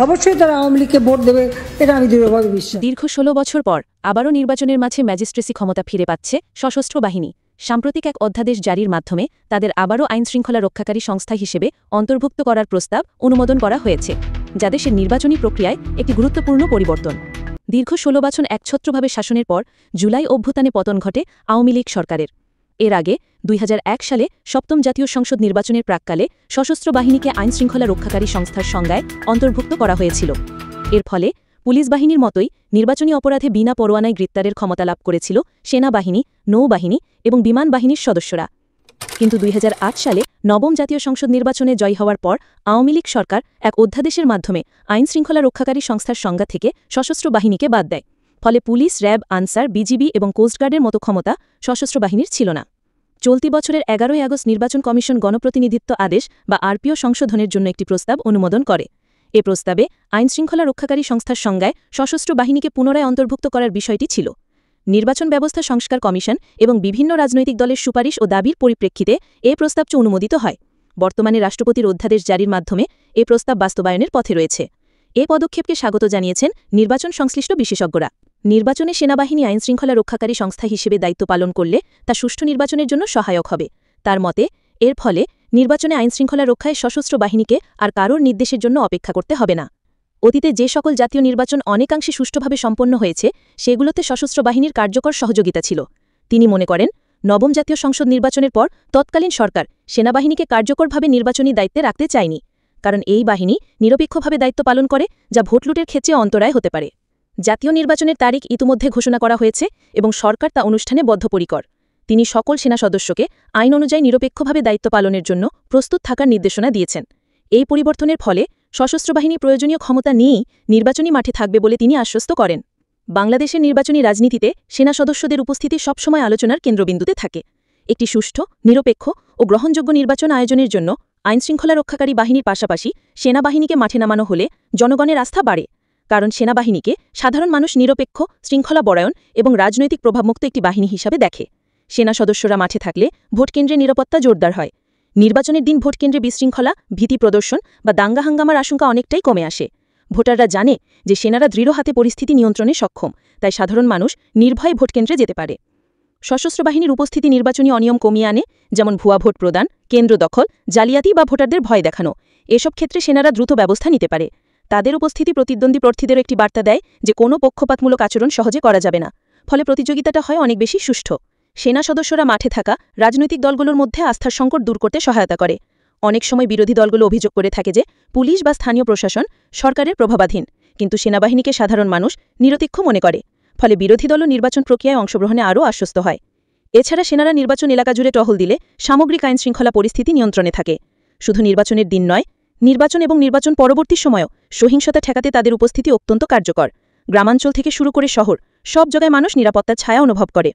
অবশ্যই তারা আওয়ামী লীগকে ভোট দেবে, এটা আমি দৃঢ়ভাবে বিশ্বাস। দীর্ঘ 16 বছর পর আবারও নির্বাচনের মাঝে ম্যাজিস্ট্রেসি ক্ষমতা ফিরে পাচ্ছে সশস্ত্র বাহিনী। সাম্প্রতিক এক অধ্যাদেশ জারির মাধ্যমে তাদের আবারও আইনশৃঙ্খলা রক্ষাকারী সংস্থা হিসেবে অন্তর্ভুক্ত করার প্রস্তাব অনুমোদন করা হয়েছে, যা দেশের নির্বাচনী প্রক্রিয়ায় একটি গুরুত্বপূর্ণ পরিবর্তন। দীর্ঘ 16 বছর একছত্রভাবে শাসনের পর জুলাই অভ্যুত্থানে পতন ঘটে আওয়ামী লীগ সরকারের। এর আগে 2001 সালে সপ্তম জাতীয় সংসদ নির্বাচনের প্রাক্কালে সশস্ত্র বাহিনীকে আইনশৃঙ্খলা রক্ষাকারী সংস্থার সংজ্ঞায় অন্তর্ভুক্ত করা হয়েছিল। এর ফলে পুলিশ বাহিনীর মতোই নির্বাচনী অপরাধে বিনা পরোয়ানায় গ্রেপ্তারের ক্ষমতা লাভ করেছিল সেনাবাহিনী, নৌবাহিনী এবং বিমান বাহিনীর সদস্যরা। কিন্তু 2008 সালে নবম জাতীয় সংসদ নির্বাচনে জয় হওয়ার পর আওয়ামী লীগ সরকার এক অধ্যাদেশের মাধ্যমে আইনশৃঙ্খলা রক্ষাকারী সংস্থার সংজ্ঞা থেকে সশস্ত্র বাহিনীকে বাদ দেয়। ফলে পুলিশ, র্যাব, আনসার, বিজিবি এবং কোস্টগার্ডের মতো ক্ষমতা সশস্ত্র বাহিনীর ছিল না। চলতি বছরের 11 আগস্ট নির্বাচন কমিশন গণপ্রতিনিধিত্ব আদেশ বা আরপিও সংশোধনের জন্য একটি প্রস্তাব অনুমোদন করে। এ প্রস্তাবে আইনশৃঙ্খলা রক্ষাকারী সংস্থার সংজ্ঞায় সশস্ত্র বাহিনীকে পুনরায় অন্তর্ভুক্ত করার বিষয়টি ছিল। নির্বাচন ব্যবস্থা সংস্কার কমিশন এবং বিভিন্ন রাজনৈতিক দলের সুপারিশ ও দাবির পরিপ্রেক্ষিতে এ প্রস্তাবটি অনুমোদিত হয়। বর্তমানে রাষ্ট্রপতির অধ্যাদেশ জারির মাধ্যমে এ প্রস্তাব বাস্তবায়নের পথে রয়েছে। এ পদক্ষেপকে স্বাগত জানিয়েছেন নির্বাচন সংশ্লিষ্ট বিশেষজ্ঞরা। নির্বাচনে সেনাবাহিনী আইনশৃঙ্খলা রক্ষাকারী সংস্থা হিসেবে দায়িত্ব পালন করলে তা সুষ্ঠু নির্বাচনের জন্য সহায়ক হবে। তার মতে এর ফলে নির্বাচনে আইনশৃঙ্খলা রক্ষায় সশস্ত্র বাহিনীকে আর কারোর নির্দেশের জন্য অপেক্ষা করতে হবে না। অতীতে যে সকল জাতীয় নির্বাচন অনেকাংশে সুষ্ঠুভাবে সম্পন্ন হয়েছে সেগুলোতে সশস্ত্র বাহিনীর কার্যকর সহযোগিতা ছিল। তিনি মনে করেন, নবম জাতীয় সংসদ নির্বাচনের পর তৎকালীন সরকার সেনাবাহিনীকে কার্যকরভাবে নির্বাচনী দায়িত্বে রাখতে চায়নি, কারণ এই বাহিনী নিরপেক্ষভাবে দায়িত্ব পালন করে, যা ভোটলুটের ক্ষেত্রে অন্তরায় হতে পারে। জাতীয় নির্বাচনের তারিখ ইতিমধ্যে ঘোষণা করা হয়েছে এবং সরকার তা অনুষ্ঠানে বদ্ধপরিকর। তিনি সকল সেনা সদস্যকে আইন অনুযায়ী নিরপেক্ষভাবে দায়িত্ব পালনের জন্য প্রস্তুত থাকার নির্দেশনা দিয়েছেন। এই পরিবর্তনের ফলে সশস্ত্র বাহিনী প্রয়োজনীয় ক্ষমতা নিয়েই নির্বাচনী মাঠে থাকবে বলে তিনি আশ্বস্ত করেন। বাংলাদেশের নির্বাচনী রাজনীতিতে সেনা সদস্যদের উপস্থিতি সবসময় আলোচনার কেন্দ্রবিন্দুতে থাকে। একটি সুষ্ঠু, নিরপেক্ষ ও গ্রহণযোগ্য নির্বাচন আয়োজনের জন্য আইনশৃঙ্খলা রক্ষাকারী বাহিনীর পাশাপাশি সেনাবাহিনীকে মাঠে নামানো হলে জনগণের আস্থা বাড়ে, কারণ সেনাবাহিনীকে সাধারণ মানুষ নিরপেক্ষ, শৃঙ্খলাপরায়ণ এবং রাজনৈতিক প্রভাবমুক্ত একটি বাহিনী হিসাবে দেখে। সেনা সদস্যরা মাঠে থাকলে ভোটকেন্দ্রে নিরাপত্তা জোরদার হয়। নির্বাচনের দিন ভোটকেন্দ্রে বিশৃঙ্খলা, ভীতি প্রদর্শন বা দাঙ্গা হাঙ্গামার আশঙ্কা অনেকটাই কমে আসে। ভোটাররা জানে যে সেনারা দৃঢ় হাতে পরিস্থিতি নিয়ন্ত্রণে সক্ষম, তাই সাধারণ মানুষ নির্ভয়ে ভোটকেন্দ্রে যেতে পারে। সশস্ত্র বাহিনীর উপস্থিতি নির্বাচনী অনিয়ম কমিয়ে আনে, যেমন ভুয়া ভোট প্রদান, কেন্দ্র দখল, জালিয়াতি বা ভোটারদের ভয় দেখানো। এসব ক্ষেত্রে সেনারা দ্রুত ব্যবস্থা নিতে পারে। তাদের উপস্থিতি প্রতিদ্বন্দ্বী প্রার্থীদেরও একটি বার্তা দেয় যে কোনো পক্ষপাতমূলক আচরণ সহজে করা যাবে না। ফলে প্রতিযোগিতাটা হয় অনেক বেশি সুষ্ঠু। সেনা সদস্যরা মাঠে থাকা রাজনৈতিক দলগুলোর মধ্যে আস্থার সংকট দূর করতে সহায়তা করে। অনেক সময় বিরোধী দলগুলো অভিযোগ করে থাকে যে পুলিশ বা স্থানীয় প্রশাসন সরকারের প্রভাবাধীন, কিন্তু সেনাবাহিনীকে সাধারণ মানুষ নিরপেক্ষ মনে করে। ফলে বিরোধী দলও নির্বাচন প্রক্রিয়ায় অংশগ্রহণে আরও আশ্বস্ত হয়। এছাড়া সেনারা নির্বাচন এলাকা জুড়ে টহল দিলে সামগ্রিক আইনশৃঙ্খলা পরিস্থিতি নিয়ন্ত্রণে থাকে। শুধু নির্বাচনের দিন নয়, নির্বাচন এবং নির্বাচন পরবর্তী সময়েও সহিংসতা ঠেকাতে তাদের উপস্থিতি অত্যন্ত কার্যকর। গ্রামাঞ্চল থেকে শুরু করে শহর, সব জায়গায় মানুষ নিরাপত্তার ছায়া অনুভব করে।